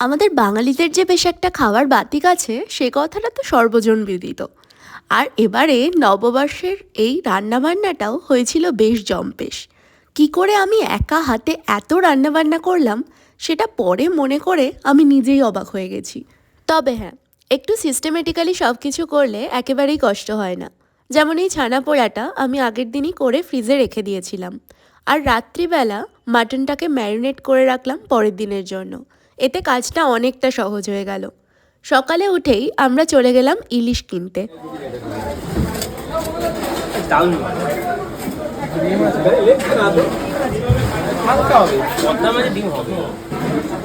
আমাদের বাঙালিদের যে বেশ একটা খাওয়ার বাতিক আছে সে কথাটা তো সর্বজন বিদিত। আর এবারে নববর্ষের এই রান্নাবান্নাটাও হয়েছিল বেশ জম্পেশ। কি করে আমি একা হাতে এত রান্নাবান্না করলাম সেটা পরে মনে করে আমি নিজেই অবাক হয়ে গেছি। তবে হ্যাঁ, একটু সিস্টেমেটিক্যালি সব কিছু করলে একেবারেই কষ্ট হয় না। যেমন এই ছানা পোড়াটা আমি আগের দিনই করে ফ্রিজে রেখে দিয়েছিলাম, আর রাত্রিবেলা মাটনটাকে ম্যারিনেট করে রাখলাম পরের দিনের জন্য। এতে কাজটা অনেকটা সহজ হয়ে গেল। সকালে উঠেই আমরা চলে গেলাম ইলিশ কিনতে।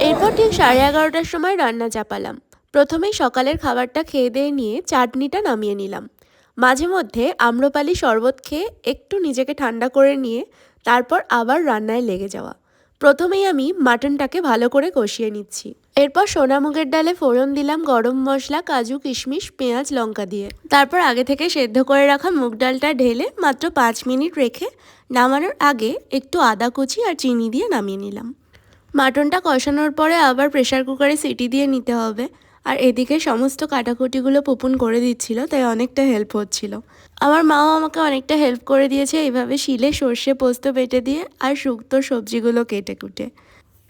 এরপর ঠিক 11:30টার সময় রান্না চাপালাম। প্রথমেই সকালের খাবারটা খেয়ে দিয়ে নিয়ে চাটনিটা নামিয়ে নিলাম। মাঝে মধ্যে আম্রপালি শরবত খেয়ে একটু নিজেকে ঠান্ডা করে নিয়ে তারপর আবার রান্নায় লেগে যাওয়া। প্রথমেই আমি মাটনটাকে ভালো করে কষিয়ে নিচ্ছি। এরপর সোনা মুগের ডালে ফোড়ন দিলাম গরম মশলা, কাজু, কিশমিশ, পেঁয়াজ, লঙ্কা দিয়ে। তারপর আগে থেকে সেদ্ধ করে রাখা মুগ ডালটা ঢেলে মাত্র 5 মিনিট রেখে নামানোর আগে একটু আদা কুচি আর চিনি দিয়ে নামিয়ে নিলাম। মাটনটা কষানোর পরে আবার প্রেশার কুকারে সিটি দিয়ে নিতে হবে। আর এদিকে সমস্ত কাটাকুটিগুলো পুপুন করে দিচ্ছিল, তাই অনেকটা হেল্প হচ্ছিল। আমার মাও আমাকে অনেকটা হেল্প করে দিয়েছে এইভাবে শিলে সর্ষে পোস্ত বেটে দিয়ে আর শুক্তো সবজিগুলো কেটে কুটে।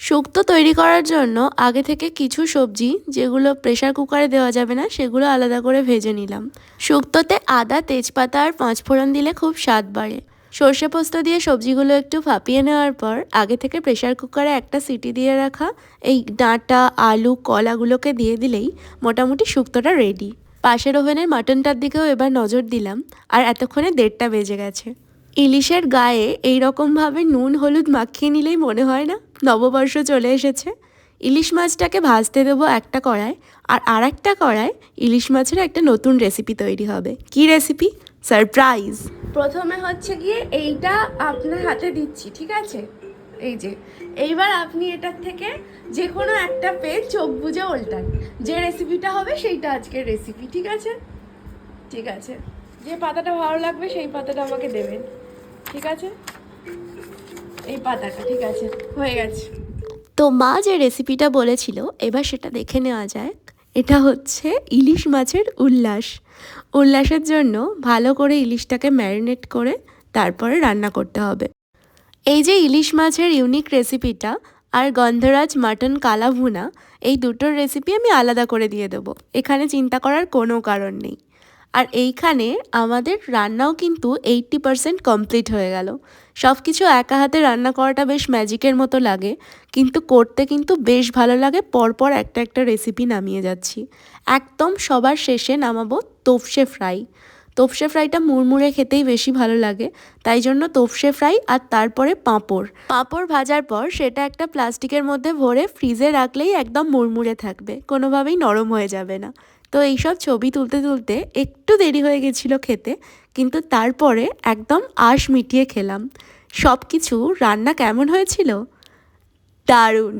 শুক্তো তৈরি করার জন্য আগে থেকে কিছু সবজি যেগুলো প্রেশার কুকারে দেওয়া যাবে না সেগুলো আলাদা করে ভেজে নিলাম। শুক্তোতে আদা, তেজপাতা আর পাঁচফোড়ন দিলে খুব স্বাদ বাড়ে। সর্ষে পোস্ত দিয়ে সবজিগুলো একটু ভাপিয়ে নেওয়ার পর আগে থেকে প্রেশার কুকারে একটা সিটি দিয়ে রাখা এই ডাঁটা, আলু, কলাগুলোকে দিয়ে দিলেই মোটামুটি শুক্তোটা রেডি। পাশের ওভেনের মাটনটার দিকেও এবার নজর দিলাম, আর এতক্ষণে 1:30টা বেজে গেছে। ইলিশের গায়ে এই রকমভাবে নুন হলুদ মাখিয়ে নিলেই মনে হয় না নববর্ষ চলে এসেছে। ইলিশ মাছটাকে ভাজতে দেবো একটা কড়ায়, আর একটা কড়ায় ইলিশ মাছের একটা নতুন রেসিপি তৈরি হবে। কি রেসিপি? সারপ্রাইজ। প্রথমে হচ্ছে গিয়ে এইটা আপনার হাতে দিচ্ছি, ঠিক আছে? এই যে, এইবার আপনি এটার থেকে যে কোনো একটা পেজ চোখ বুজে ওল্টান। যে রেসিপিটা হবে সেইটা আজকের রেসিপি, ঠিক আছে? ঠিক আছে, যে পাতাটা ভালো লাগবে সেই পাতাটা আমাকে দেবেন, ঠিক আছে? এই পাতাটা, ঠিক আছে, হয়ে গেছে। তো মা যে রেসিপিটা বলেছিল এবার সেটা দেখে নেওয়া যাক। এটা হচ্ছে ইলিশ মাছের উল্লাস। উল্লাসের জন্য ভালো করে ইলিশটাকে ম্যারিনেট করে তারপরে রান্না করতে হবে। এই যে ইলিশ মাছের ইউনিক রেসিপিটা আর গন্ধরাজ মাটন কালা ভুনা, এই দুটোর রেসিপি আমি আলাদা করে দিয়ে দেবো। এখানে চিন্তা করার কোনো কারণ নেই। আর এইখানে আমাদের রান্নাও কিন্তু 80% কমপ্লিট হয়ে গেল। সব কিছু একা হাতে রান্না করাটা বেশ ম্যাজিকের মতো লাগে, কিন্তু করতে কিন্তু বেশ ভালো লাগে। পরপর একটা একটা রেসিপি নামিয়ে যাচ্ছি। একদম সবার শেষে নামাবো তোপসে ফ্রাই। তোপসে ফ্রাইটা মুড়মুড়ে খেতেই বেশি ভালো লাগে, তাই জন্য তোপসে ফ্রাই, আর তারপরে পাঁপড়। পাঁপড় ভাজার পর সেটা একটা প্লাস্টিকের মধ্যে ভরে ফ্রিজে রাখলেই একদম মুড়মুড়ে থাকবে, কোনোভাবেই নরম হয়ে যাবে না। তো এইসব ছবি তুলতে তুলতে একটু দেরি হয়ে গেছিলো খেতে, কিন্তু তারপরে একদম আশ মিটিয়ে খেলাম। সব কিছু রান্না কেমন হয়েছিল? দারুণ।